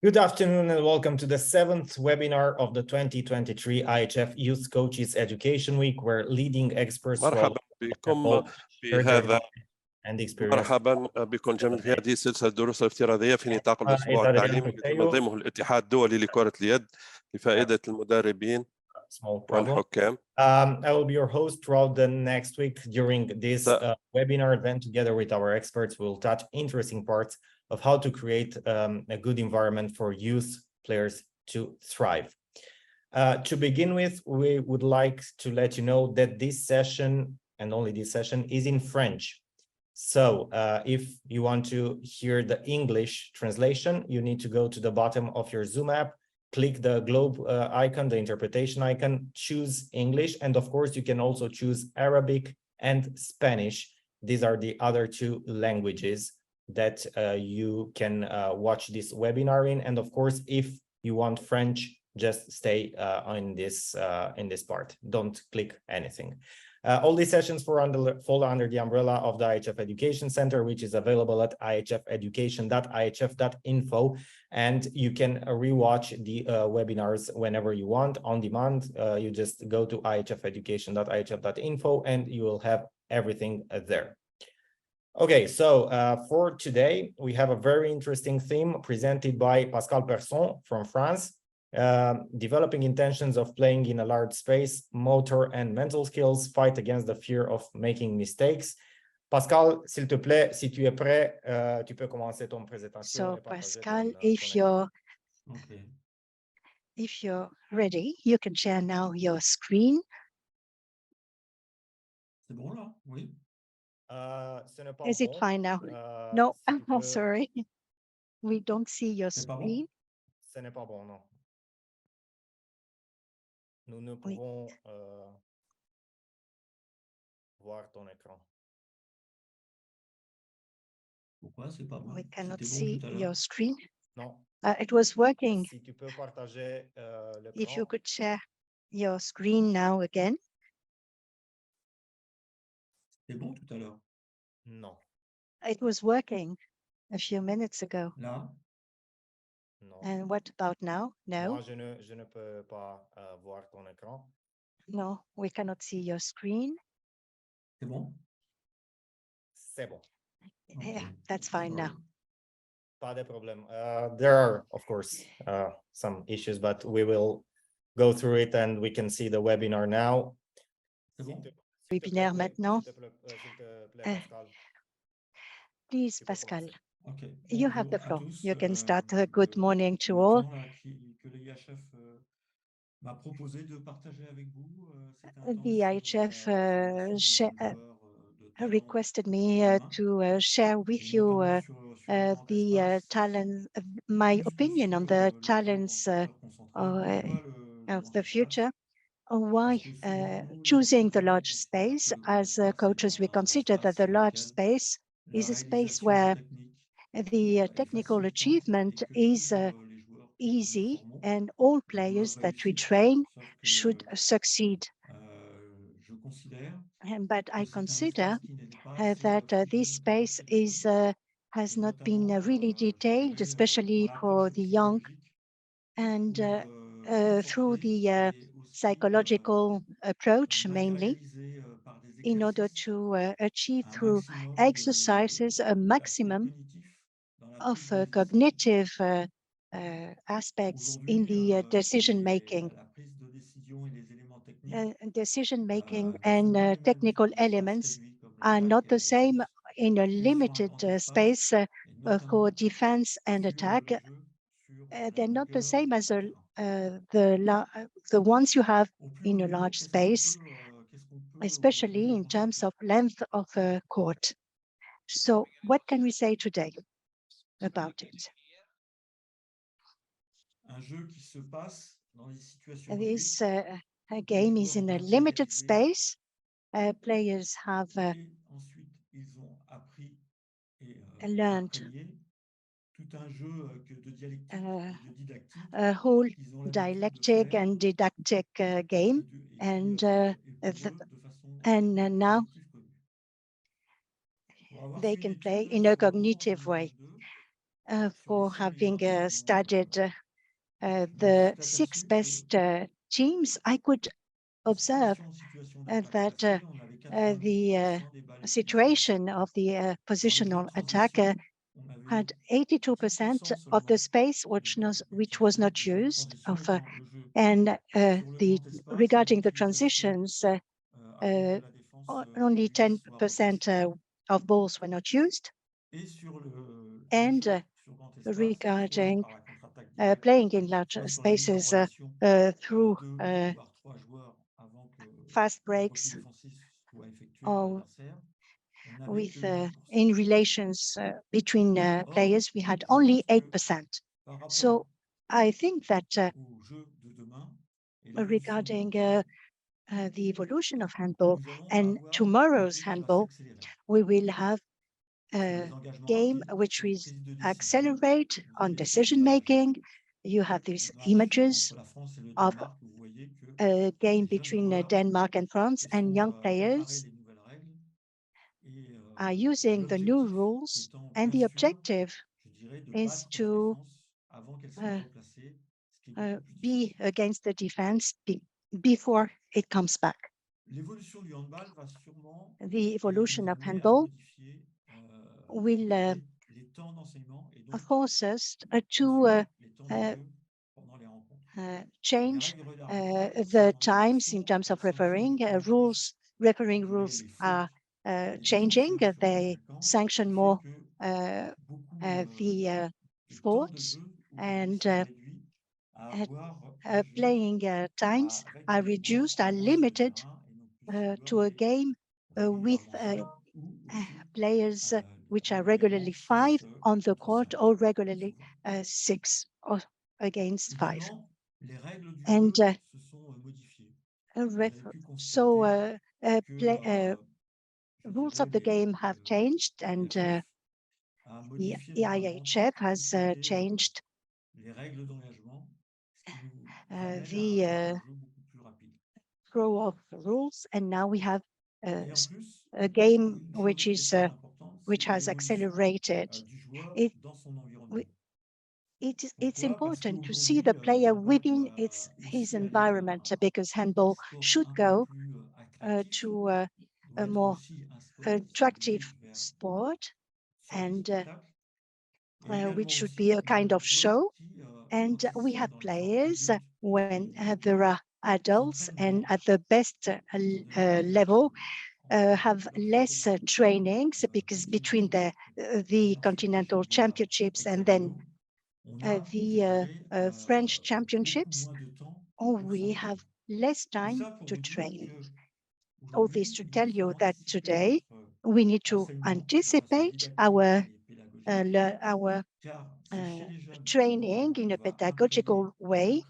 Good afternoon and welcome to the 7th webinar of the 2023 IHF Youth Coaches Education Week, where leading experts مرحبا بكم بهذا and experience. مرحبا بكم جميعا في هذه السلسلة الدروس الافتراضية في نطاق الأسبوع التعليمي الذي ينظمه الاتحاد الدولي لكرة اليد لفائدة المدربين والحكام. I will be your host throughout the next week during this webinar. Then, together with our experts, we'll touch interesting parts of how to create a good environment for youth players to thrive. To begin with, we would like to let you know that this session, and only this session, is in French. So if you want to hear the English translation, you need to go to the bottom of your Zoom app, click the globe icon, the interpretation icon, choose English, and of course you can also choose Arabic and Spanish. These are the other two languages that you can watch this webinar in. And of course, if you want French, just stay in this part. Don't click anything. All these sessions fall under the umbrella of the IHF Education Center, which is available at ihfeducation.ihf.info, and you can rewatch the webinars whenever you want on demand. You just go to ihfeducation.ihf.info and you will have everything there. Okay, so for today, we have a very interesting theme presented by Pascal Person from France. Developing intentions of playing in a large space, motor and mental skills, fight against the fear of making mistakes. Pascal, s'il te plaît, si tu es prêt, tu peux commencer ton présentation. So Pascal, if you're ready, you can share now your screen. C'est bon là? Oui. Is it fine now? No, I'm sorry. We don't see your screen. Ce n'est pas bon, non. Nous ne pouvons voir ton écran. Pourquoi c'est pas bon? We cannot C'était bon see tout à l'heure. your screen. Non. It was working. Si tu peux partager If you l'écran. could share your screen now again. C'était bon tout à l'heure. Non. It was working a few minutes ago. Là? Non. And what about now? No. Moi, je ne peux pas voir ton écran. No, we cannot see your screen. C'est bon? C'est bon. Yeah, that's fine now. Pas de problème. There are, of course, some issues, but we will go through it and we can see the webinar now. C'est bon? Webinaire maintenant. S'il te plaît, Pascal. Please, Pascal, Okay. you have the Bonjour à floor. tous. You can start. Good morning to all. Le plan là, que le IHF m'a proposé de partager avec vous. The IHF requested me to share with you the talent, my opinion on the talents of the future. Why choosing the large space? As coaches, we consider that the large space is a space where the technical achievement is easy and all players that we train should succeed. But I consider that this space has not been really detailed, especially for the young, and through the psychological approach mainly, in order to achieve through exercises a maximum of cognitive aspects in the decision-making and technical elements are not the same in a limited space for defense and attack. They're not the same as the ones you have in a large space, especially in terms of length of a court. So what can we say today about it? This game is in a limited space. Players have learned a whole dialectic and didactic game, and now they can play in a cognitive way. for having studied the 6 best teams, I could observe that the situation of the positional attacker had 82% of the space which was not used, and regarding the transitions, only 10% of balls were not used. And regarding playing in large spaces through fast breaks or with in relations between players, we had only 8%. So I think that regarding the evolution of handball and tomorrow's handball, we will have a game which will accelerate on decision making. You have these images of a game between Denmark and France, and young players are using the new rules, and the objective is to be against the defense before it comes back. The evolution of handball will force us to change the times in terms of refereeing. Refereeing rules are changing. They sanction more the faults, and playing times are reduced, are limited to a game with players which are regularly 5 on the court, or regularly 6 or against 5. And so rules of the game have changed, and the IHF has changed the throw of rules, and now we have a game which has accelerated. It's important to see the player within his environment, because handball should go to a more attractive sport, and which should be a kind of show. And we have players when there are adults and at the best level have less trainings, because between the continental championships and then the French championships, we have less time to train. All this to tell you that today we need to anticipate our training in a pedagogical way,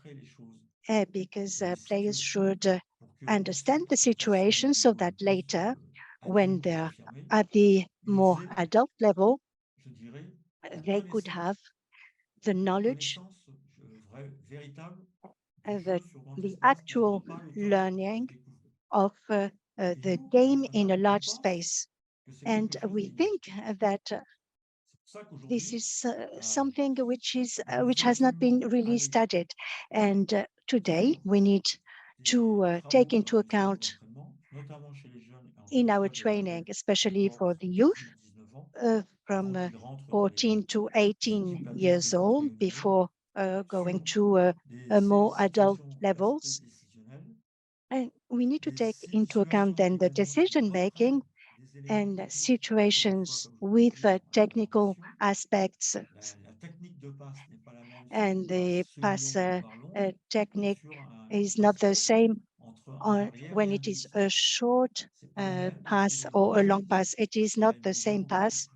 because players should understand the situation, so that later, when they're at the more adult level, they could have the knowledge, the actual learning of the game in a large space. And we think that this is something which has not been really studied. And today we need to take into account in our training, especially for the youth from 14 to 18 years old, before going to more adult levels. And we need to take into account then the decision making and situations with technical aspects, and the pass technique is not the same when it is a short pass or a long pass. It is not the same pass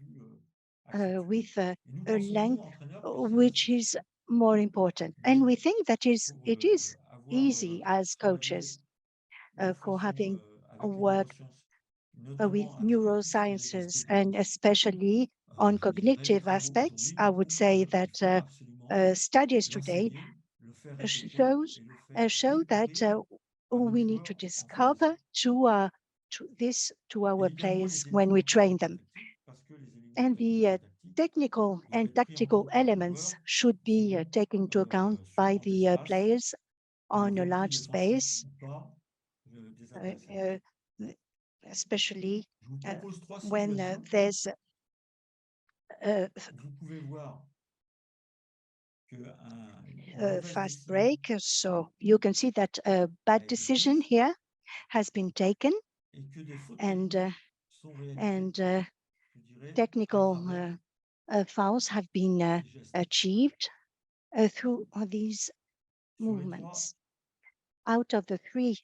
with a length which is more important. And we think that it is easy as coaches for having worked with neurosciences, and especially on cognitive aspects. I would say that studies today show that we need to discover to our players when we train them. And the technical and tactical elements should be taken into account by the players on a large space, especially when there's Vous pouvez voir a fast break. So you can see that a bad decision here has been taken, and technical fouls have been achieved through these movements. Out of the three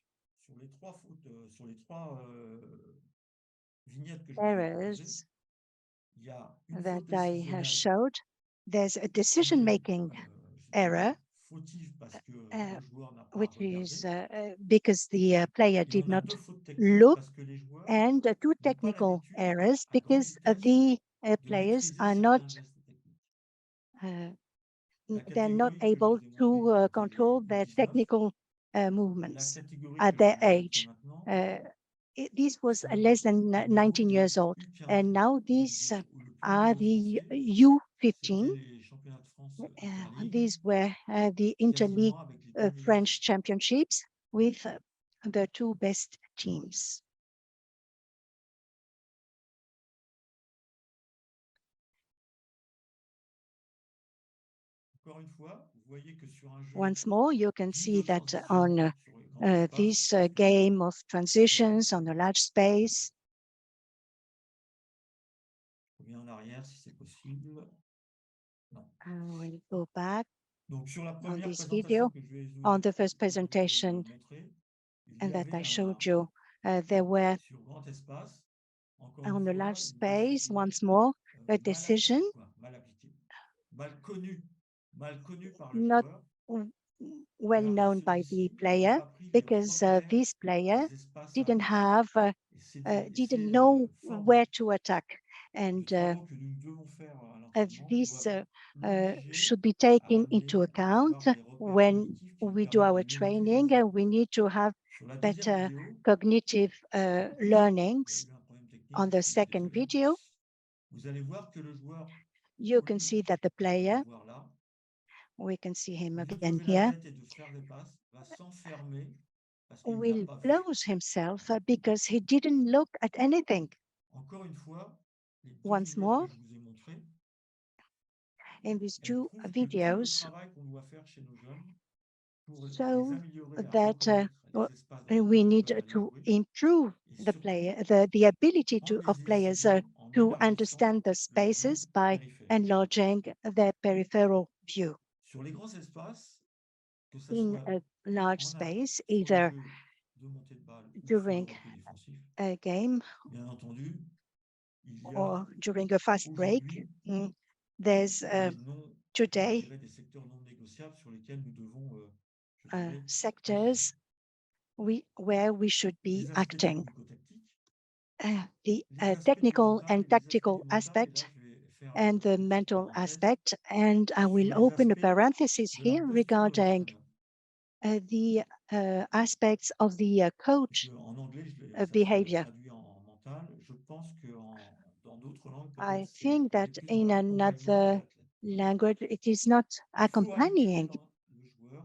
errors that I showed, there's a decision-making error, which is because the player did not look, and two technical errors because the players are not they're not able to control their technical movements at their age. This was less than 19 years old, and now these are the U15. These were the interleague French championships with the two best teams. Once more, you can see that on this game of transitions on a large space. We'll go back on this video. On the first presentation and that I showed you, there were on a large space, once more, a decision not well known by the player, because this player didn't have, didn't know where to attack. And this should be taken into account when we do our training, and we need to have better cognitive learnings. On the second video, you can see that the player, we can see him again here, will close himself because he didn't look at anything. Once more, in these two videos, so that we need to improve the player, the ability of players to understand the spaces by enlarging their peripheral view. In a large space, either during a game or during a fast break, there's today sectors where we should be acting. The technical and tactical aspect and the mental aspect. And I will open a parenthesis here regarding the aspects of the coach behavior. I think that in another language, it is not accompanying.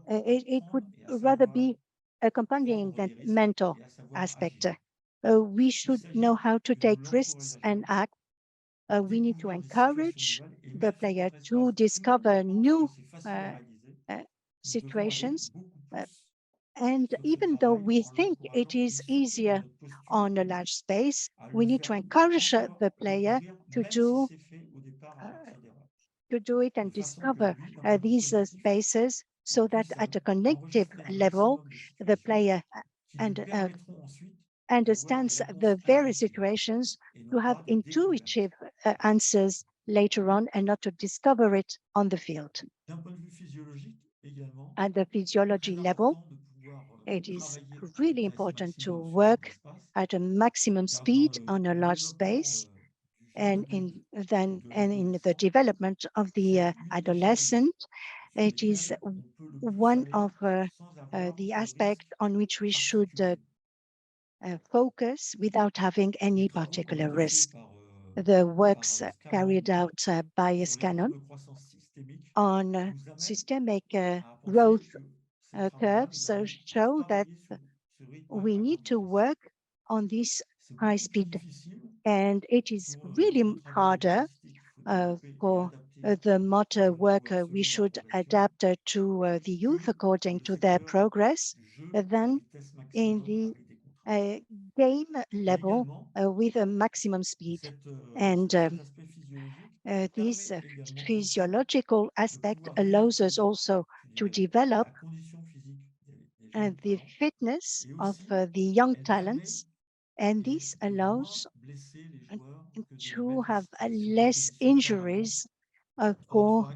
It would rather be accompanying the mental aspect. We should know how to take risks and act. We need to encourage the player to discover new situations. And even though we think it is easier on a large space, we need to encourage the player to do it and discover these spaces, so that at a cognitive level, the player understands the various situations to have intuitive answers later on, and not to discover it on the field. At the physiology level, it is really important to work at a maximum speed on a large space, and in the development of the adolescent, it is one of the aspects on which we should focus without having any particular risk. the works carried out by Scannon on systemic growth curves show that we need to work on this high speed, and it is really harder for the motor worker. We should adapt to the youth according to their progress than in the game level with a maximum speed. And this physiological aspect allows us also to develop the fitness of the young talents, and this allows to have less injuries for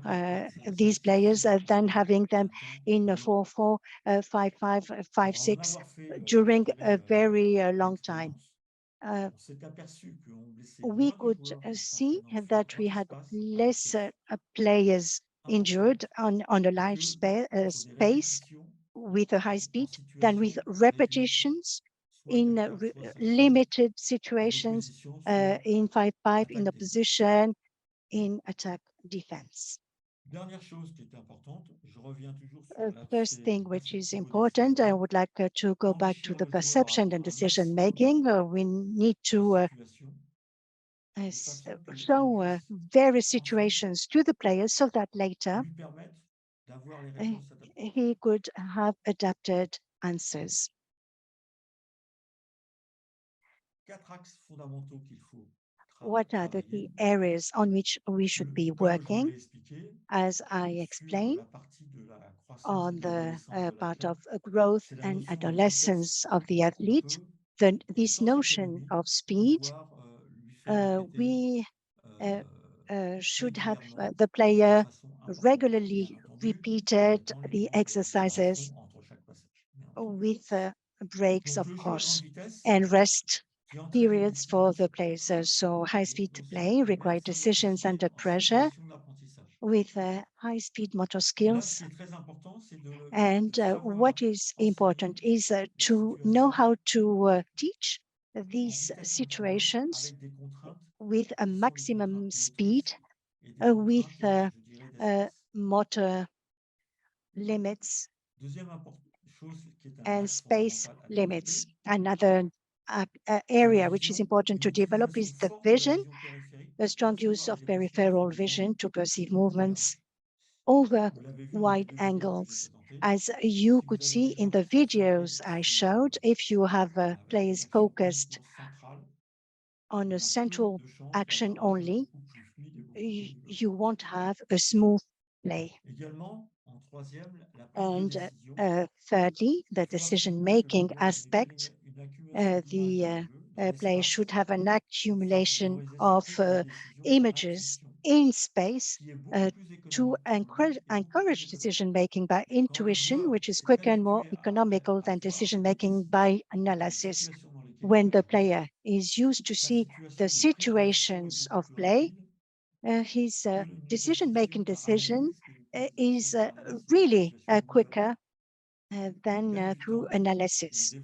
these players than having them in 4-4, 5-5, 5-6 during a very long time. We could see that we had less players injured on a large space with a high speed than with repetitions in limited situations in 5-5, in opposition, in attack defense. First thing which is important, I would like to go back to the perception and decision making. We need to show various situations to the players so that later he could have adapted answers. What are the key areas on which we should be working? As I explained, on the part of growth and adolescence of the athlete, this notion of speed, we should have the player regularly repeated the exercises with breaks, of course, and rest periods for the players. So high-speed play requires decisions under pressure with high-speed motor skills. And what is important is to know how to teach these situations with a maximum speed, with motor limits and space limits. Another area which is important to develop is the vision, the strong use of peripheral vision to perceive movements over wide angles. As you could see in the videos I showed, if you have players focused on a central action only, you won't have a smooth play. And thirdly, the decision-making aspect, the player should have an accumulation of images in space to encourage decision-making by intuition, which is quicker and more economical than decision-making by analysis. When the player is used to see the situations of play, his decision-making decision is really quicker than through analysis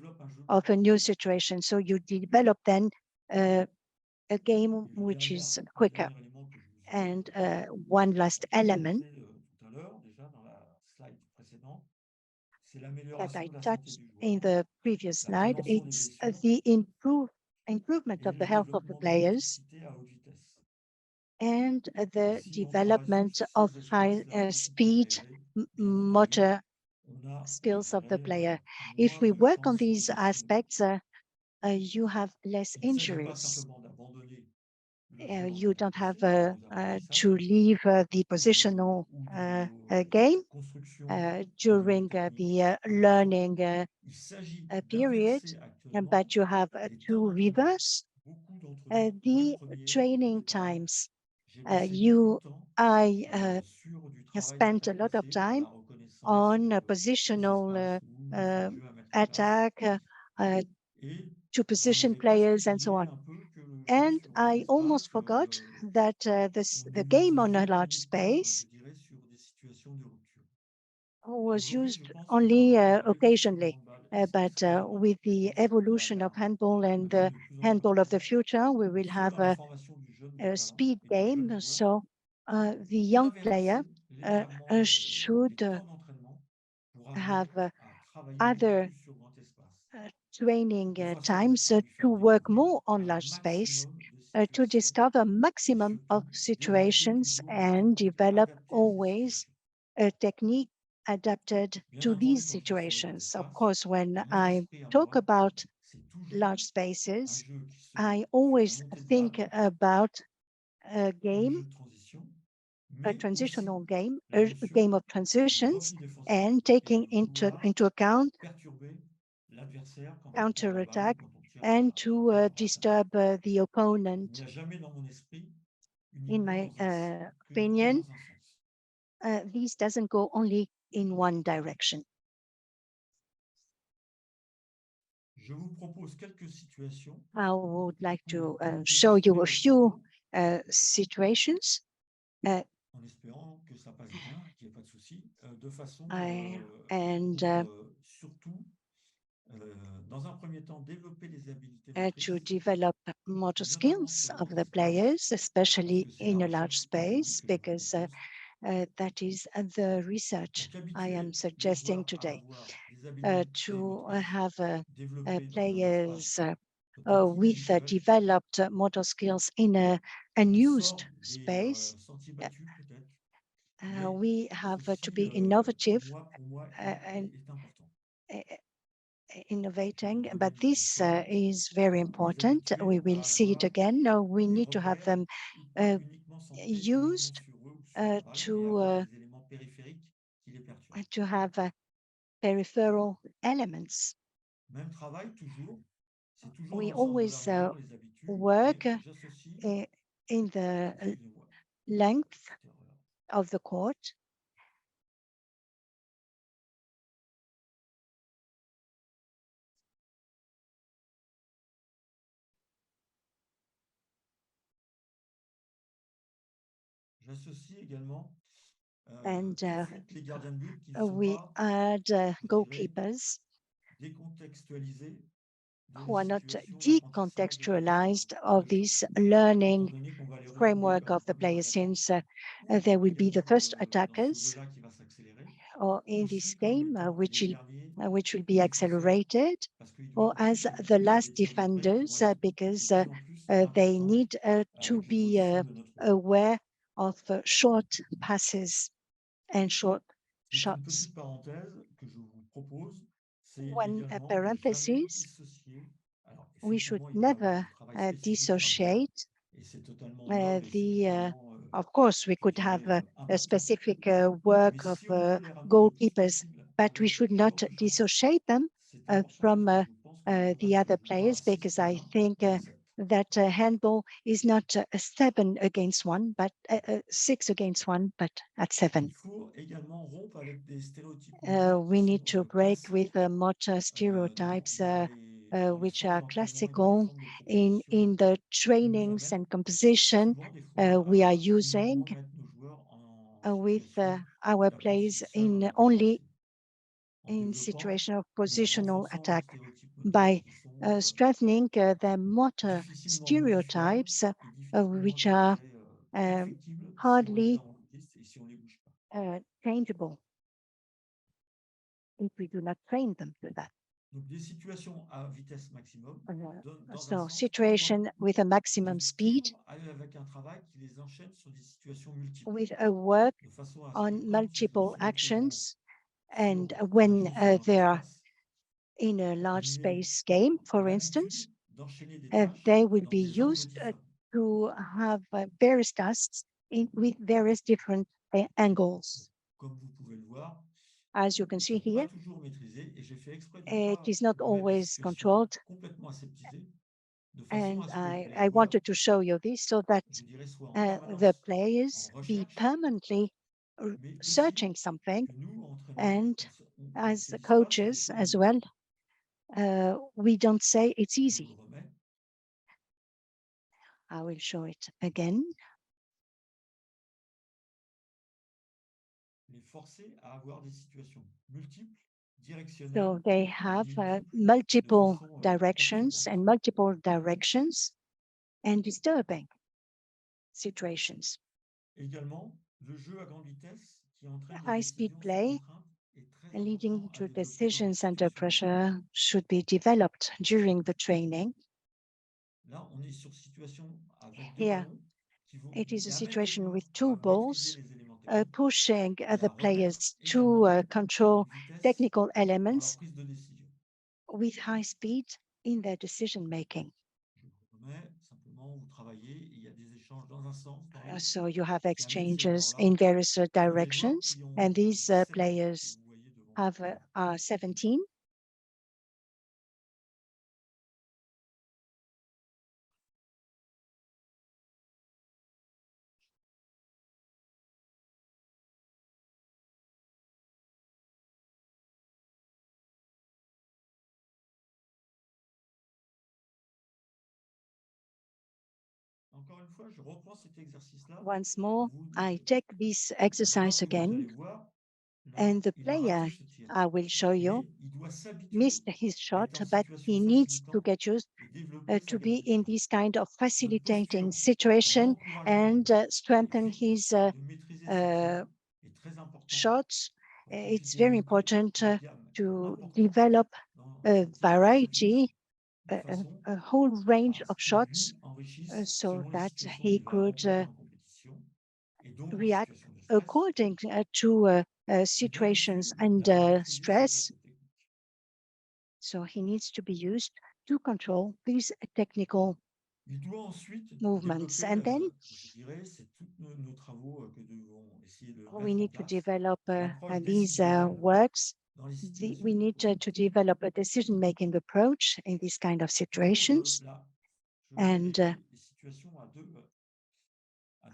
of a new situation. So you develop then a game which is quicker. And one last element that I touched in the previous slide, it's the improvement of the health of the players and the development of high speed motor skills of the player. If we work on these aspects, you have less injuries. You don't have to leave the positional game during the learning period, but you have to reverse the training times. I spent a lot of time on positional attack to position players and so on. And I almost forgot that the game on a large space was used only occasionally. But with the evolution of handball and the handball of the future, we will have a speed game. So the young player should have other training times to work more on large space, to discover maximum of situations and develop always a technique adapted to these situations. Of course, when I talk about large spaces, I always think about a game, a transitional game, a game of transitions, and taking into account l'adversaire quand on prend la balle ou counterattack quand on tire and to à disturb the Il opponent. n'y a jamais dans mon esprit In uniquement my que opinion, dans un sens. this doesn't go only in one direction. Je vous propose quelques situations I would like to pour show you a illustrer le few propos, situations en espérant que ça passe bien, qu'il n'y ait pas de souci, de façon and pour surtout, dans un premier temps, développer les habiletés motrices, to develop motor notamment skills sur of grand the espace, players, parce especially que c'est in la a large recherche empirique space, que je vous because propose. that is the research Donc, I am habituer les suggesting joueurs à today. avoir des habiletés To motrices have développées dans un players espace peut-être with inhabituel, developed motor skills in a qui unused sort des space. sentiers battus peut-être. Mais We have to be ceci, innovative pour moi and est important. innovating, Je but remets les this épreuves. is very Il faut les important. habituer We will à see it avoir again. We des need to have repères them pas uniquement centrés uniquement used sur eux ou sur la balle, mais avoir des éléments périphériques qui les perturbent. to have peripheral elements. Même travail toujours. C'est toujours We dans le sens de la always longueur, les habitudes, work mais j'associe, in the excusez-moi, length petite erreur. of the court. J'associe également And tout de suite les gardiens de but qui ne sont we pas, add je dirais, goalkeepers décontextualisés de who la are not situation d'apprentissage de leur joueur. decontextualized of this Étant learning donné qu'on va les retrouver framework comme of the première players, attaquant, since ou they will be the également first dans ce attackers jeu-là qui va s'accélérer, or in this aussi comme game, étant les derniers which will be défenseurs, accelerated, parce qu'ils doivent or aussi as the s'habituer à last des tirs de près qui vont defenders, être because de plus en plus they importants need to avec be l'évolution de notre jeu. aware of short passes and short Donc une shots. petite parenthèse que je vous propose, c'est One également de jamais parenthesis, dissocier. Alors we should effectivement, il peut y avoir never du travail spécifique sur un player, dissociate et c'est totalement noble et c'est totalement, of course, we je could dirais, have a important. specific Mais work of si on peut les ramener le plus goalkeepers, possible but we avec should not d'autres choses, dissociate them c'est important from parce que je pense que le the match ne other joue pas à players, 6 because contre I 1, think mais à 7. that handball is not a 7 against 1, but 6 against 1, but at 7. Il faut également rompre avec des stéréotypes We need to break classiques with motor stereotypes dans les which centres are d'entraînement et dans les classical centres de in compétition the qui nous trainings amènent and composition souvent des fois we are à using uniquement mettre nos joueurs en with situation our plays d'apprentissage in en only défensive, en in développant situation of ou en positional renforçant leurs attack stéréotypes moteurs by qui sont strengthening the motor difficilement modifiables stereotypes et difficilement, which je are dirais, uh, perfectibles si on les hardly a en piste et si on les bouge pas. changeable if we do not train them to that. Donc des situations à vitesse maximum, dans un So sens, situation with a maximum speed, toujours aller avec un travail qui les enchaîne sur des situations multiples, with a work de façon à ce que on quand ils multiple se retrouveront actions, sur and un when jeu sur grand they are espace, in a large ils aient space game, for instance, l'habitude d'enchaîner des tâches they will dans be des angles used différents. to have various tasks with various different angles. Comme vous pouvez le voir, As you can see c'est pas here, toujours maîtrisé et j'ai fait exprès de it pas is not vous mettre des always situations controlled. complètement aseptisées, de façon And à ce que les I joueurs, wanted to show you this so that je dirais, soient en the permanence en players be recherche, permanently mais aussi searching something. que nous, entraîneurs, And on as se dise pas c'est des coaches choses as évidentes. well, we don't say it's Je easy. vous le remets. I will show it again. Les forcer à avoir des situations multiples, directionnelles, So they et have multiples, de multiple façon directions and perturbante. multiple directions and disturbing. situations. Également, le jeu à grande vitesse qui entraîne des High-speed décisions sous play contrainte est très leading important à to développer dans les decisions under situations de pressure should be developed during the training. Là, on est sur situation avec deux Here, ballons qui vont it is a amener le situation joueur with à two maîtriser balls les éléments techniques pushing et the à remettre players to également control une vitesse technical dans leur elements prise de décision. with high speed in their decision making. Je vous remets, simplement, vous travaillez et il y a des échanges dans un sens, dans l'autre, So you have qui amènent ces exchanges joueurs-là in various sur les joueurs directions, qui ont and these 17 ans, que players vous voyez devant have vous. are 17. Encore une fois, je reprends cet exercice-là. Once more, Vous, I take this le joueur exercise que vous allez again, voir, là, and the il a raté player ce tir. I will show you Mais il doit s'habituer missed his à shot, être en but situation he needs to facilitant get used et développer sa to be qualité de in passe. this kind of facilitating Notre situation posture, and strengthen le fait his de maîtriser ce tir est très important shots. pour qu'il It's puisse very développer important une gamme to importante develop dans a ses tirs variety, de façon a whole range à ce of qu'il shots, lui enrichisse so selon les that situations he qu'il va could affronter en compétition et donc en react situation de stress. according to Bien situations au-dessus and d'avoir maîtrisé ses stress. gestes techniques. So he needs to be used to control these technical Il doit ensuite movements. développer, And then je dirais, c'est tous nos travaux que nous devons essayer de we mettre en need to place. develop L'approche these décisionnelle works. dans les We situations need to develop a decision-making approach in this kind of situations. là, je mets And les situations à deux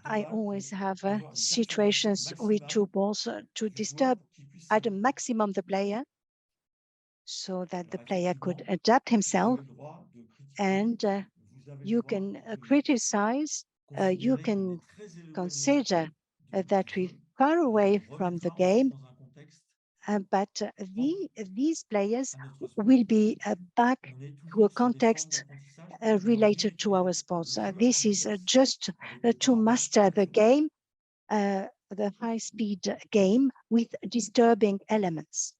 I balles always pour have avoir une perturbation situations with two maximale balls to du joueur disturb pour qu'il puisse at a s'adapter. maximum the player, so that the Alors, player could effectivement, adapt vous himself, avez le droit de critiquer, and vous avez le you droit can de criticize, you considérer qu'on can est très éloigné consider du that we're jeu. far On away le from the remettra game, ensuite dans un contexte but these players à notre sport. will be back On est to a toujours sur des formes context d'apprentissage pour pouvoir related to our maîtriser sports. le jeu à This grande is vitesse just avec des to paramètres master the perturbants. game, the high-speed game with disturbing elements.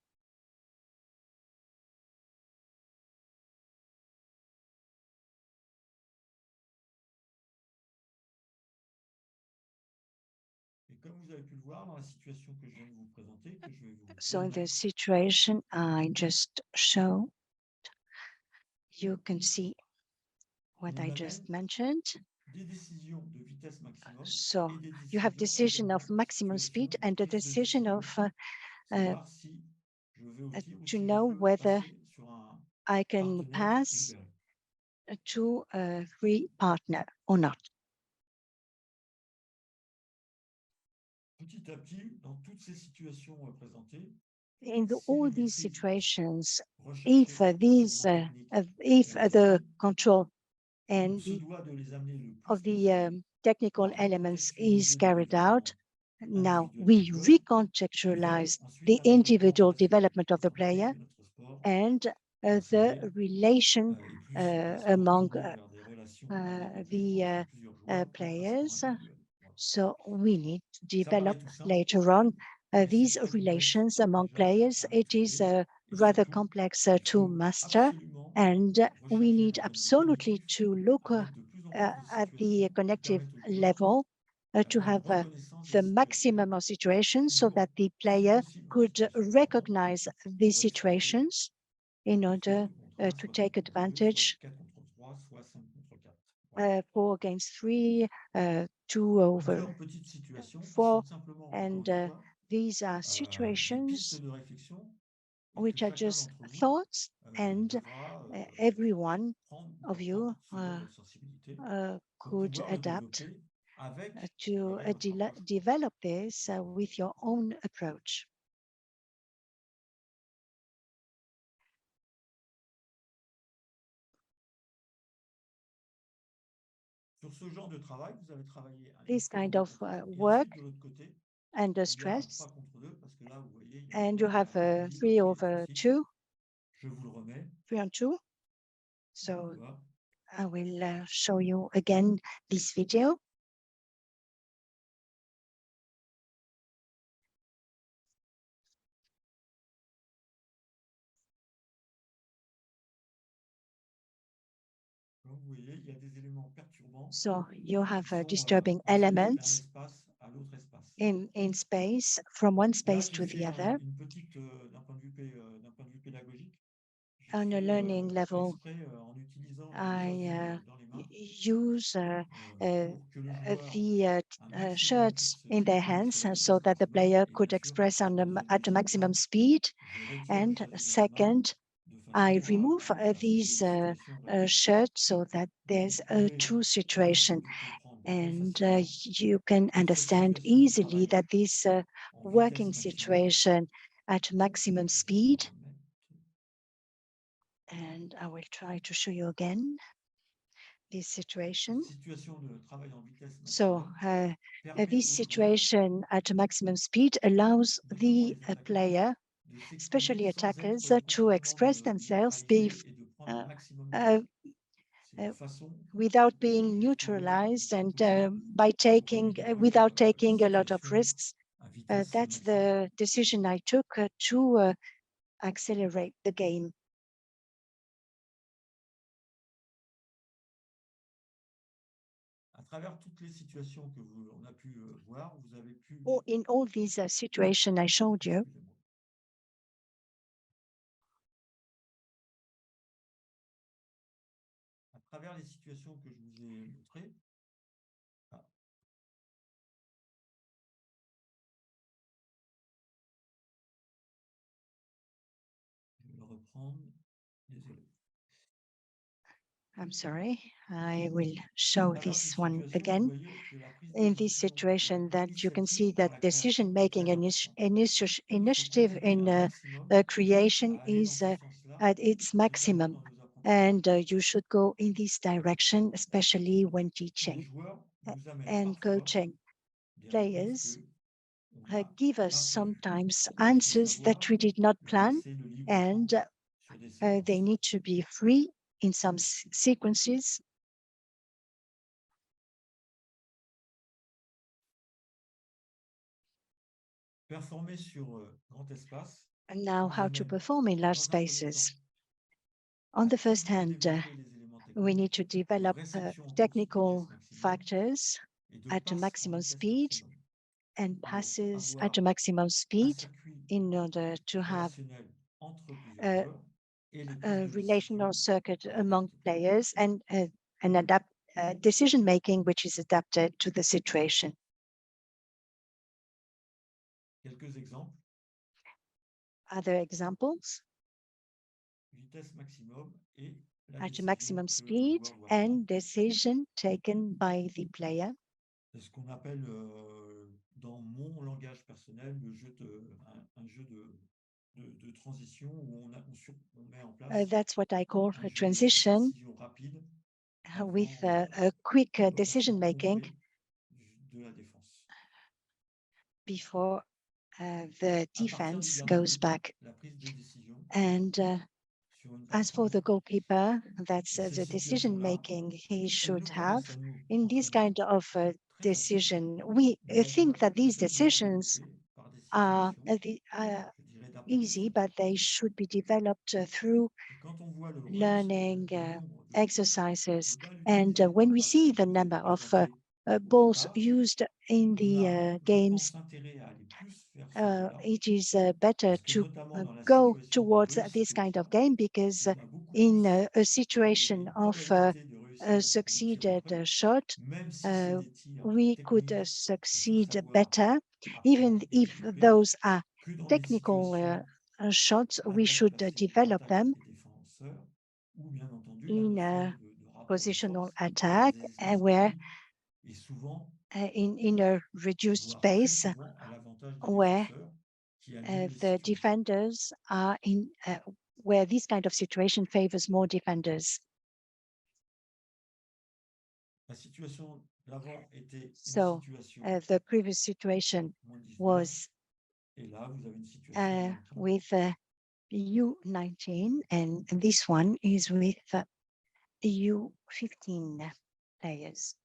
Et comme vous avez pu le voir dans la situation que je viens de vous présenter, que je vais vous So in the démontrer, situation I just showed, you can see what on I amène just mentioned. des décisions de vitesse maximum So et des you have décisions decision également of de maximum situation speed de and a prise de decision décision, of savoir si je vais au tir ou to si know je veux whether passer sur un I can partenaire pass libéré. to a free partner or not. Petit à petit, dans toutes ces situations présentées, In si all les these maîtrises situations, recherchées if pour tous les éléments if techniques the réussis, control on and se doit de les amener le plus of the possible technical dans des elements contextes is universels de carried out, développement now individuel we du joueur, qui veillent recontextualize ensuite the à un développement individual relationnel. development of Vous the remarquez player que notre sport, and vous le the savez, relation est plus among sportivement vers des relations avec the entre plusieurs joueurs qu'un sport players. individuel. Voilà. So we need to Ça paraît develop tout simple, later on mais c'est these très complexe relations among déjà players. à It is maîtriser et rather surtout, complex il to faut master, absolument and we rechercher need d'un point de vue absolutely cognitif to look avec de plus en plus de at the situations qui connective permettent au joueur level to d'avoir une have reconnaissance des the situations maximum of situations so toujours, that the si player possible, en could situation de contre recognize pour these exploiter situations in et faire order du contre 1, to soit 3 take contre 2, soit advantage 4 contre 3, soit 5 contre 4. Voilà. 4 against 3, 2 over Plusieurs petites situations qui 4, sont simplement, encore and une fois, these are des pistes situations de réflexion et que which are chacun just d'entre vous thoughts, and devra every one prendre of en you compte selon votre sensibilité pour could pouvoir le adapt développer avec, je to dirais, votre approche. develop this with your own approach. Sur ce genre de travail, vous avez travaillé une This fois kind dans of votre côté et work ensuite de l'autre côté, under il y a stress, 3 contre 2 parce que là, vous voyez, il y a and un you joueur qui est have un peu plus libre 3 et over facile. 2, Je vous le remets. 3 on 2. On So le voit. I will show you again this video. So you have disturbing elements in space, from one space to the other. On a learning level, I use the shirts in their hands so that the player could express at a maximum speed. And second, I remove these shirts so that there's a true situation. And you can understand easily that this working situation at maximum speed. And I will try to show you again this situation. So this situation at maximum speed allows the player, especially attackers, to express themselves without being neutralized and without taking a lot of risks. That's the decision I took to accelerate the game. In all these situations I showed you, I'm sorry, I will show this one again. In this situation, that you can see that decision-making initiative in creation is at its maximum. And you should go in this direction, especially when teaching and coaching. Players give us sometimes answers that we did not plan, and they need to be free in some sequences. And now how to perform in large spaces. On the first hand, we need to develop technical factors at a maximum speed and passes at a maximum speed in order to have a relational circuit among players and an decision making which is adapted to the situation. Other examples? At a maximum speed and decision taken by the player. Dans mon langage personnel, un jeu de transition où on met en place that's what I call a transition with a quick decision making before the defense goes back. And as for the goalkeeper, that's the decision making he should have in this kind of decision. We think that these decisions are easy, but they should be developed through learning exercises. And when we see the number of balls used in the games, it is better to go towards this kind of game, because in a situation of a succeeded shot, we could succeed better. Even if those are technical shots, we should develop them in a positional attack where in a reduced space where the defenders are in where this kind of situation favors more defenders. So the previous situation was with U19, and this one is with U15 players.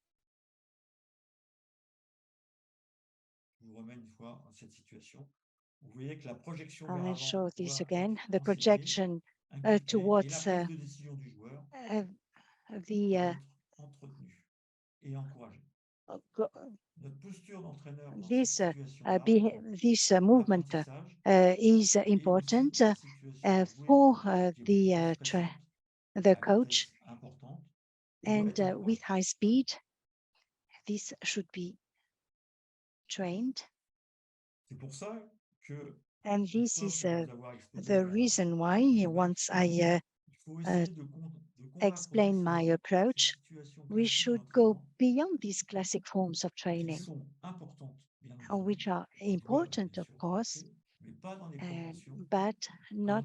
I'll show this again. The projection towards the et encouragé. Notre posture d'entraîneur dans this cette situation-là, movement is important for the coach, and with high speed, this should be trained. C'est pour ça que, and this is the reason why, once I il faut essayer de explain my approach, we should go beyond these classic forms of qui training, sont importantes, bien which are qui doivent important, bien of sûr course, exister, mais pas dans les proportions but not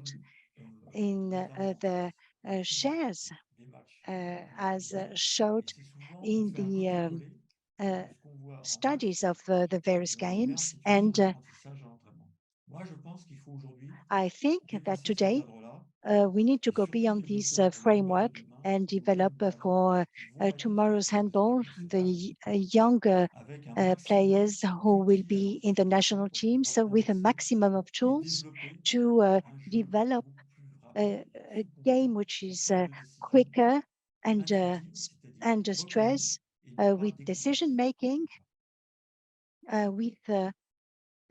comme, in notamment the au cours shares des matchs. as Et showed c'est souvent, on in fait un the copier-coller de ce qu'on voit en studies match of the various et on le met en games. situation And d'apprentissage à l'entraînement. Moi, je pense qu'il faut aujourd'hui I think that dépasser ce today cadre-là we need to et go surtout beyond développer this pour les handballeurs framework de demain, and pour les develop jeunes talents for qui vont être tomorrow's sur handball cette the étape younger avec un maximum players who will d'outils à be leur in the disposition national pour team, pouvoir so with a progresser maximum of et tools développer to un jeu develop beaucoup plus rapide a sous game contrainte which en is prise de décision quicker and intuitive, c'est-à-dire under reconnue stress et non pas with découverte. decision making, with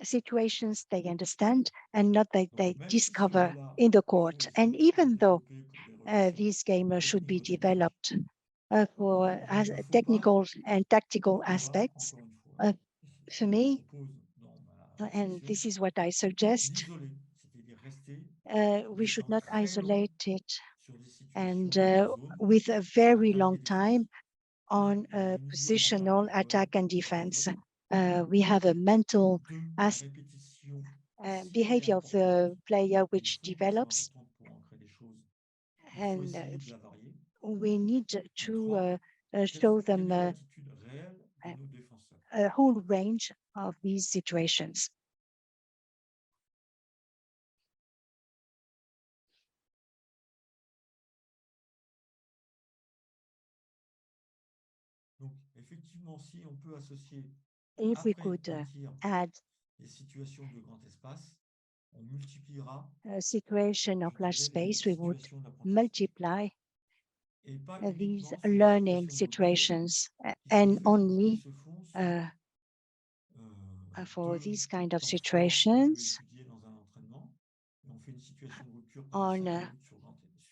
situations they understand and not that they Donc, même si ce discover jeu-là, in the il faut court. essayer And de le even though développer pour des relations this game should be technico-tactiques, developed for il ne faut pas technical and tactical toutefois, aspects, encore une fois, for ce que je me, propose dans ma and section, this is what I suggest, l'isoler, c'est-à-dire rester we should temps not très long isolate it sur des and situations de zone, with a very attaque long et time défense, on où il y a une mesure positional mentale attack and qui se defense. développe. We have a mental Deux, la répétition, si elle est behavior of the importante, player et which souvent très develops, importante pour ancrer les choses, il faut and essayer de la varier. we need Et to trois, show quelle them est l'attitude réelle de nos défenseurs? a whole range of these situations. Donc, effectivement, si on peut associer If we après could un tir add les situations de grand espace, on multipliera, a situation of je large dirais, les space, we would situations d'apprentissage. multiply Et pas these uniquement sur des learning situations situations de recul, and qui only se font sur for deux these kind of temps forts qu'on peut situations étudier dans un entraînement. Et on fait une situation de rupture pendant on 5 minutes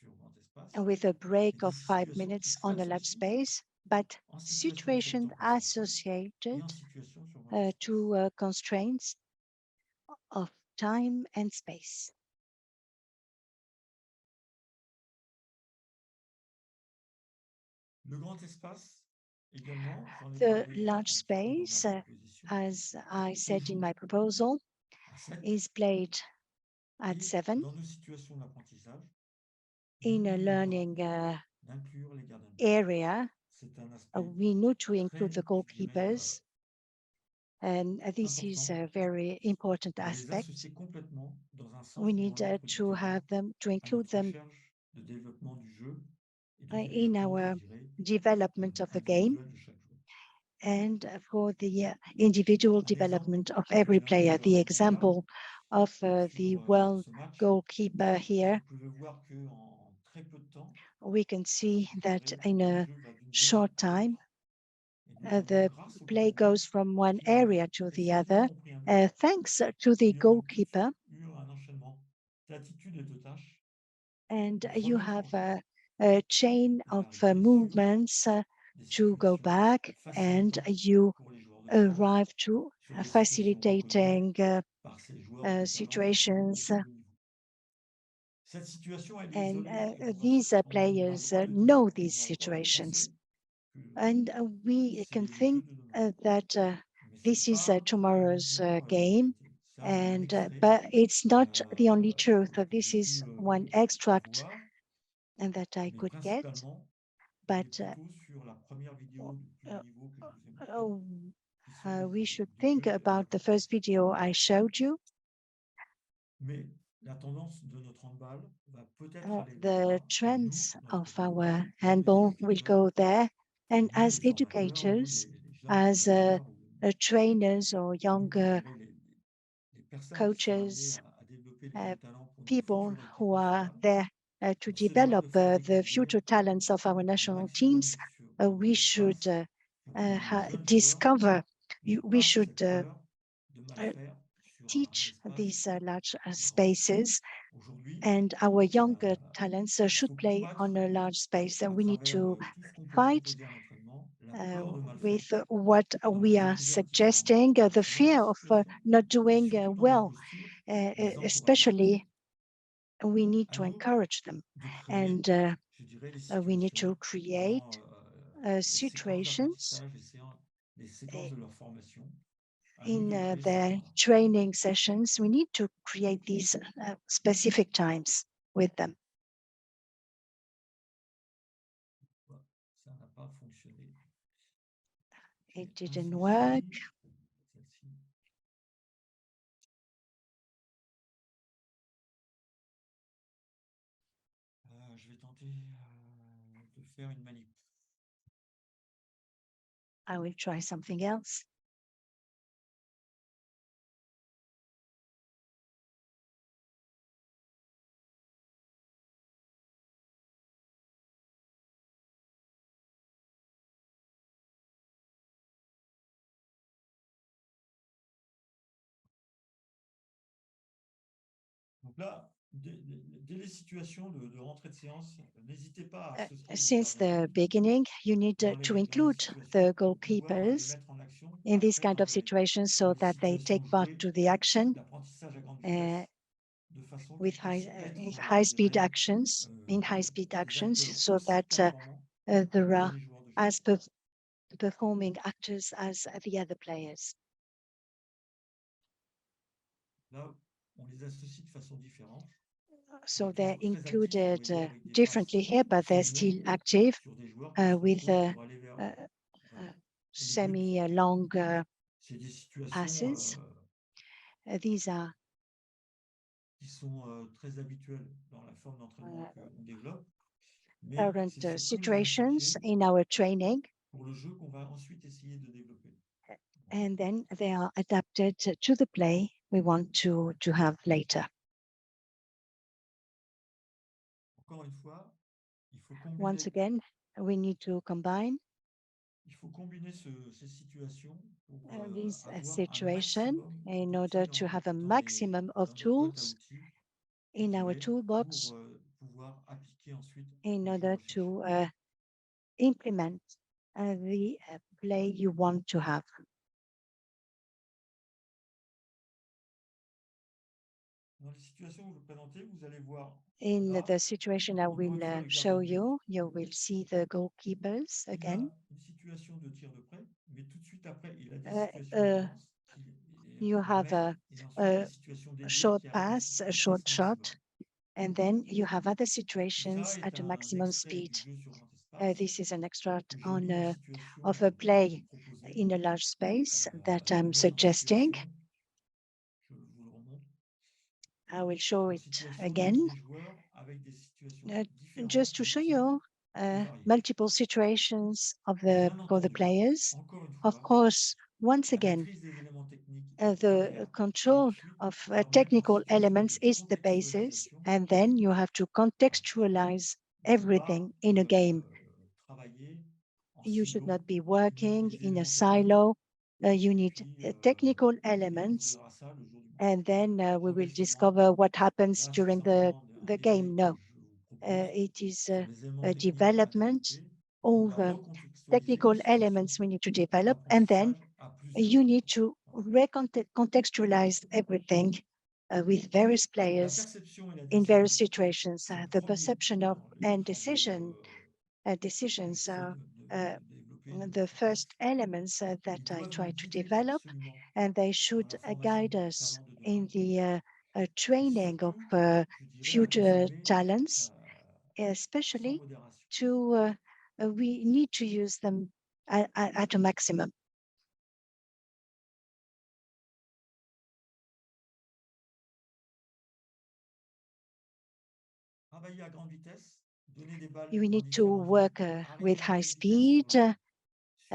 sur grand espace. with a Et break des of 5 situations qui minutes on a large s'associent space, but en situation de situations secteur passage associated et en situation sur grand espace. to constraints of time and space. Le grand espace, également, j'en ai The parlé large un petit peu dans space, ma proposition, as I se said in joue my proposal, à 7. is played at Et 7 dans nos situations d'apprentissage, in a n'oublions learning pas d'inclure les gardiens de but. area. C'est un aspect We need to très, include the je dirais, goalkeepers, and this is a very important pour les aspect. associer complètement dans un sens We ou dans need l'autre du to terrain have them, to à include notre them recherche de développement du jeu et de in développement, our je dirais, development of the game individuel de chaque joueur. and for the individual Un development exemple of qui every est l'un des player. joueurs The du mondial, example of the sur world ce match, goalkeeper here, vous pouvez voir qu'en très peu de temps, we can see je that dirais, in le a jeu va d'une zone short à l'autre. time, Et notamment the grâce au play gardien de but goes from one qui a area to the other, effectivement pris un but, thanks to the et au but, goalkeeper. eu un enchaînement d'attitudes et de tâches, And de you remettre en have jeu a chain pour of arriver sur movements des to go situations back, and facilitantes you pour les joueurs de centre, arrive to sur des situations reconnues facilitating par ces joueurs de talent au situations. plus haut niveau. Cette situation, elle est And isolée et these on aura le players droit de dire, know on these aura le droit de situations. penser que And we c'est can le jeu think de demain. that Mais c'est this is pas tomorrow's uniquement la game, vérité. Ça, c'est un and extrait but it's not the only truth. que This j'ai is pu one extract avoir, and that I mais could get, principalement, on est but plutôt sur la première vidéo de plus haut niveau que je vous ai montrée, uh, qui sont we should des think jeux et des about the first apprentissages. video I showed you. Mais la tendance de notre handball va peut-être aller vers The là. Et nous, trends notre of rôle, our comme handball will éducateurs, go there. And nous as les formateurs, nous educators, les jeunes as entraîneurs, trainers or nous, young je dirais, les personnes qui sont amenées coaches, à développer les jeunes talents pour notre people future équipe who are nationale, there to on se doit develop de faire the découvrir future talents of our un national maximum teams, sur le grand we should espace discover. We should teach these large spaces, and our younger talents should play on a large space. And we need to fight with what we are suggesting, the fear of not doing well, especially we need to encourage them. And we need to create situations in their training sessions. We need to create these specific times with them. It didn't work. Je vais tenter de faire une manip. I will try something else. Donc là, dès les situations de rentrée de séance, n'hésitez pas à souscrire vos Since the cadres beginning, you need dans to les include situations, the pour pouvoir les goalkeepers mettre en action in this après kind of situations so dans les that they situations take part jouées to the action d'apprentissage à grande vitesse, de façon with qu'ils puissent être, je high-speed dirais, actions, in high-speed des actions, acteurs so aussi that performants there que are les joueurs de jeu. as performing actors as the other players. Là, on les associe de façon différente. So Donc, they're très actifs, vous included voyez, avec des differently passes here, but they're still semi-longues active sur des joueurs qui sont with hauts pour aller vers le but. semi-long C'est des situations passes. These are qui sont très habituelles dans la forme d'entraînement qu'on développe. Mais current c'est surtout les situations identifier in our training, pour le jeu qu'on va ensuite essayer de développer. and then they are adapted to the play we want to have later. Encore une fois, il faut combiner, Once again, we need to combine il faut combiner ces situations pour this avoir situation un maximum in d'outils order to have a maximum of dans notre boîte à tools outils, je in our dirais, toolbox pour pouvoir appliquer ensuite in le jeu order recherché. to implement the play you want to have. Dans les situations que je vous présentez, vous allez voir In là, the situation I encore une will fois, avec show gardien de but, you will see the goalkeepers il y again. a une situation de tir de près, mais tout de suite après, il a des situations de relance You have et ensuite a des situations dédiées short qui arrivent pass, a à short vitesse shot, maximum. and then you have other Tout situations ça est at a un maximum extrait speed. du jeu sur grand espace This is an extract que j'ai mis en situation of a play proposée. in a large space that I'm Une autre suggesting. situation, je vous le remonte. I will show Une it situation again, des joueurs avec des situations différentes, just to show you variées. multiple situations of Bien for the entendu, players. encore une Of fois, course, once la again, maîtrise des éléments techniques est the première, et control ensuite of permettre en technical situation elements de is the basis, contextualisation, and then you have to contextualize il faut everything pas in a game. travailler en You should silo, not be il manque working des in a éléments techniques, silo. You et need puis technical on elements, verra ça le jour du match. and then we will Progressivement, discover what happens là, c'est during simplement un the détail game. que No, je vous propose it is sur les éléments a techniques à development. développer All pour the recontextualiser technical une situation elements we need to develop, and then d'apprentissage à plusieurs. you need to Voilà. recontextualize everything with various La players perception et la in various décision situations. sont The premiers perception of dans les and travaux decisions que are j'essaie de développer the first elements that ils I doivent try nous to guider develop, absolument and they dans should la formation guide du us talent de demain. in the Et training of surtout, je dirais, à future consommer talents, sans especially modération. to we need to use them at a maximum. Travailler à grande vitesse, donner des balles You dans need to différentes work zones, with arriver à high belle vitesse speed,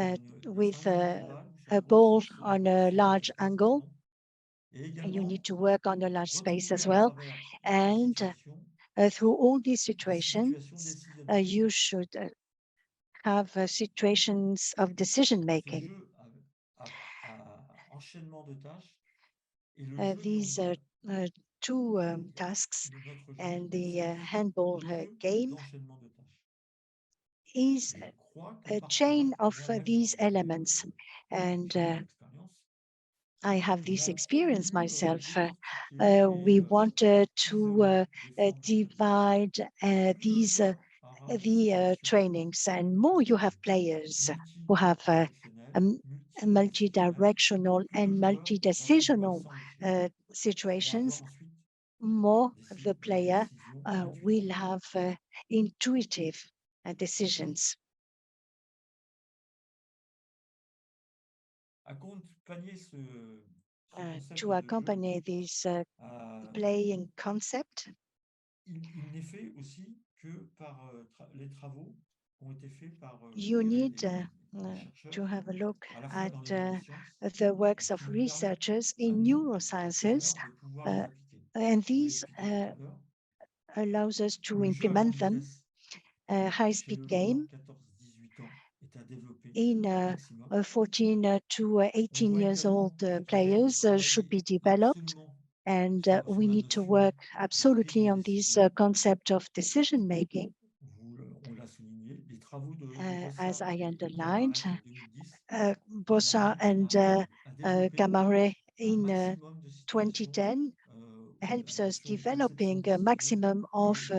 sur with sur un angle de balle ou sur a un ball sur on a sur grand large espace, angle. pardon. Et You need également to work on a large space as retrouver à well. travers ces And situations through all these des situations situations, décisionnelles. you should have situations of decision making. These two tasks and the handball game is a chain of these elements. And I have this experience myself. We wanted to divide these the trainings, and more you have players who have a multi-directional and multi-decisional situations, more the player will have intuitive decisions. To accompany this playing concept, you need to have a look at the works of researchers in neurosciences, and these allows us to implement them. A high-speed game in 14 to 18 years old players should be developed, and we need to work absolutely on this concept of decision making. As I underlined, Bossa and Camare in 2010 helps us developing a maximum of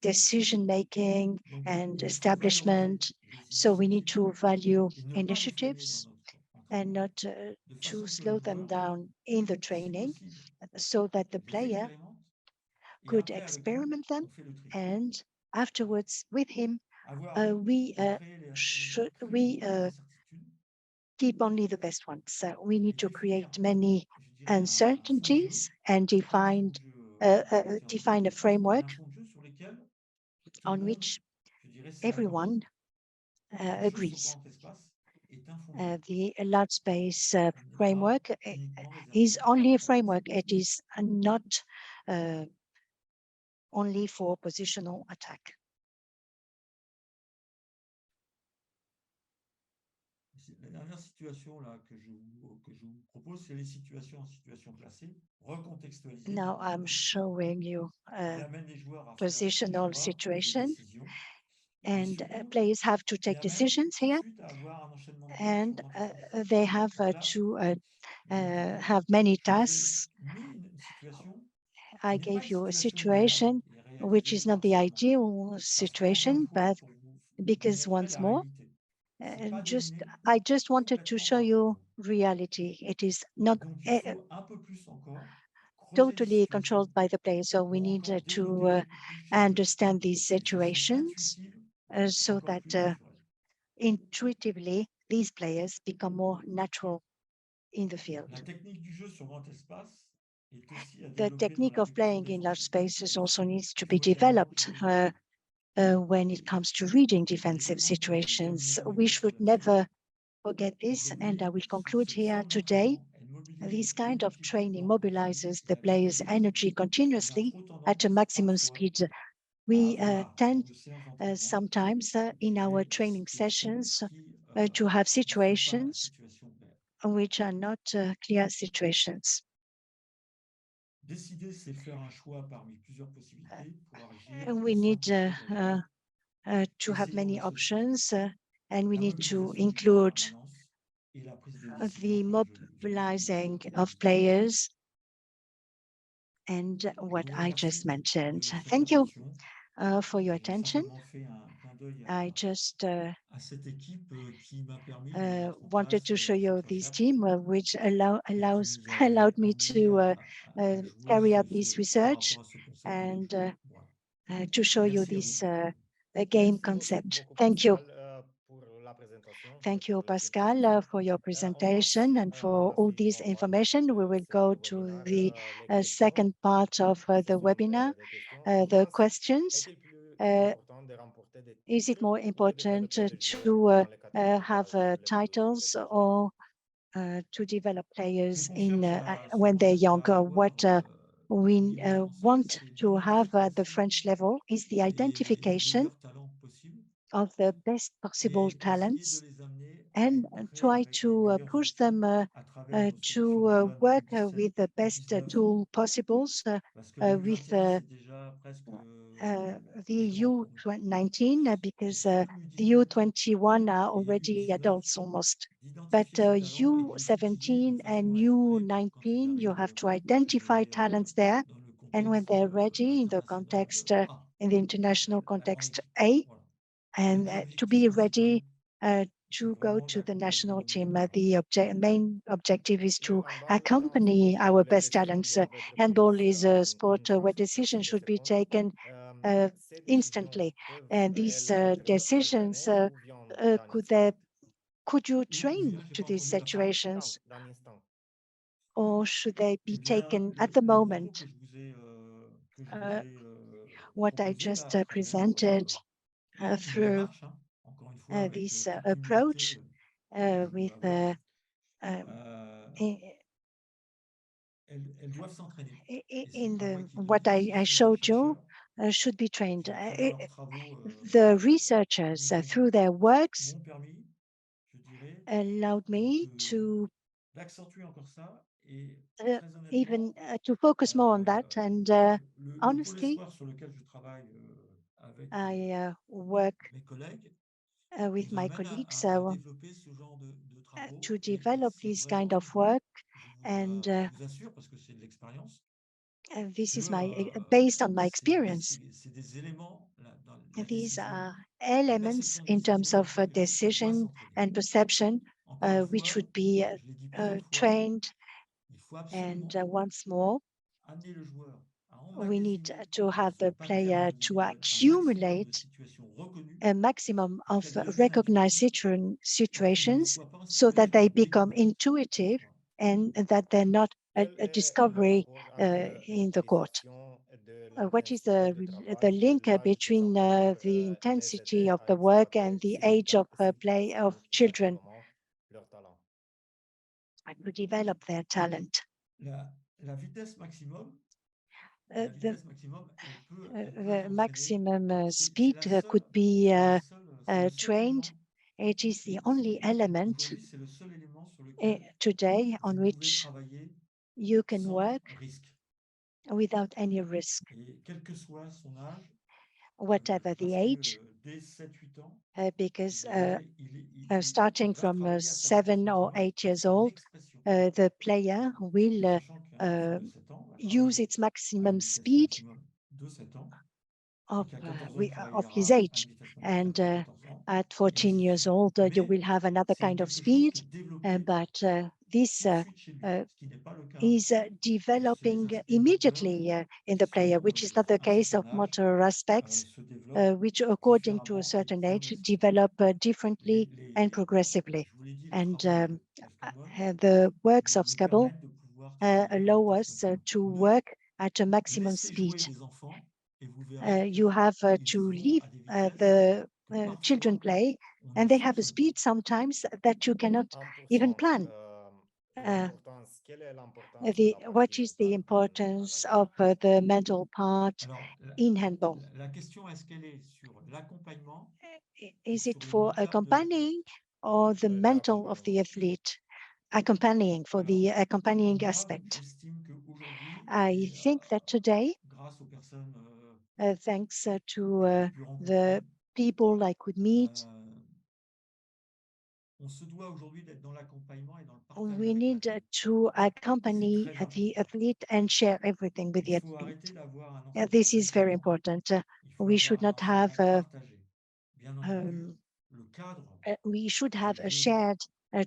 decision making and establishment. So we need to value initiatives and not to slow them down in the training, so that the player could experiment them, and afterwards with him we keep only the best ones. So we need to create many uncertainties and define a framework on which everyone agrees. The large space framework is only a framework. It is not only for positional attack. La dernière situation là que je vous propose, c'est les situations en situation placée, recontextualisées. Now I'm showing you a positional situation, and players have to take decisions here, and they have to have many tasks. I gave you a situation which is not the ideal situation, but because once more, I just wanted to show you reality. It is not totally controlled by the player, so we need to understand these situations so that intuitively these players become more natural in the field. The technique of playing in large spaces also needs to be developed when it comes to reading defensive situations. We should never forget this, and I will conclude here today. This kind of training mobilizes the player's energy continuously at a maximum speed. We tend sometimes in our training sessions to have situations which are not clear situations. We need to have many options, and we need to include the mobilizing of players and what I just mentioned. Thank you for your attention. I just wanted to show you this team, which allowed me to carry out this research and to show you this game concept. Thank you. Thank you, Pascal, for your presentation and for all this information. We will go to the second part of the webinar, the questions. Is it more important to have titles or to develop players in when they're younger? What we want to have at the French level is the identification of the best possible talents and try to push them to work with the best tool possibles with the U19 because the U21 are already adults almost. But U17 and U19, you have to identify talents there. And when they're ready in the context, in the international context A, and to be ready to go to the national team. The main objective is to accompany our best talents. Handball is a sport where decisions should be taken instantly. And these decisions, could you train to these situations? Or should they be taken at the moment? What I just presented through this approach with in what I showed you should be trained. The researchers through their works allowed me to even to focus more on that. And honestly, I work with my colleagues to develop this kind of work. And this is based on my experience. These are elements in terms of decision and perception, which would be trained. And once more, we need to have the player to accumulate a maximum of recognized situations so that they become intuitive and that they're not a discovery in the court. What is the link between the intensity of the work and the age of play of children to develop their talent? The maximum speed could be trained. It is the only element today on which you can work without any risk. Whatever the age, because starting from 7 or 8 years old, the player will use its maximum speed of his age. And at 14 years old, you will have another kind of speed, but this is developing immediately in the player, which is not the case of motor aspects, which according to a certain age develop differently and progressively. And the works of Scrabble allow us to work at a maximum speed. You have to leave the children play, and they have a speed sometimes that you cannot even plan. What is the importance of the mental part in handball? Is it for accompanying or the mental of the athlete? Accompanying, for the accompanying aspect. I think that today, thanks to the people I could meet, we need to accompany the athlete and share everything with the athlete. This is very important. We should not have we should have a shared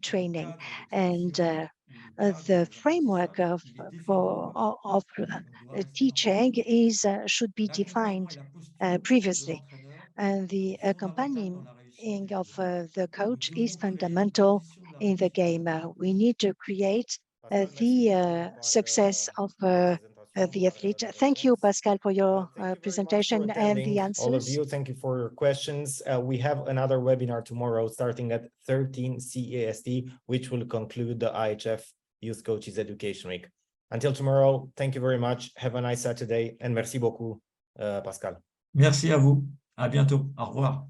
training, and the framework of teaching is should be defined previously, and the accompanying of the coach is fundamental in the game. We need to create the success of the athlete. Thank you, Pascal, for your presentation and the answers. All of you, thank you for your questions. We have another webinar tomorrow starting at 13 CEST, which will conclude the IHF Youth Coaches Education Week. Until tomorrow, thank you very much. Have a nice Saturday, and merci beaucoup, Pascal. Merci à vous. À bientôt. Au revoir.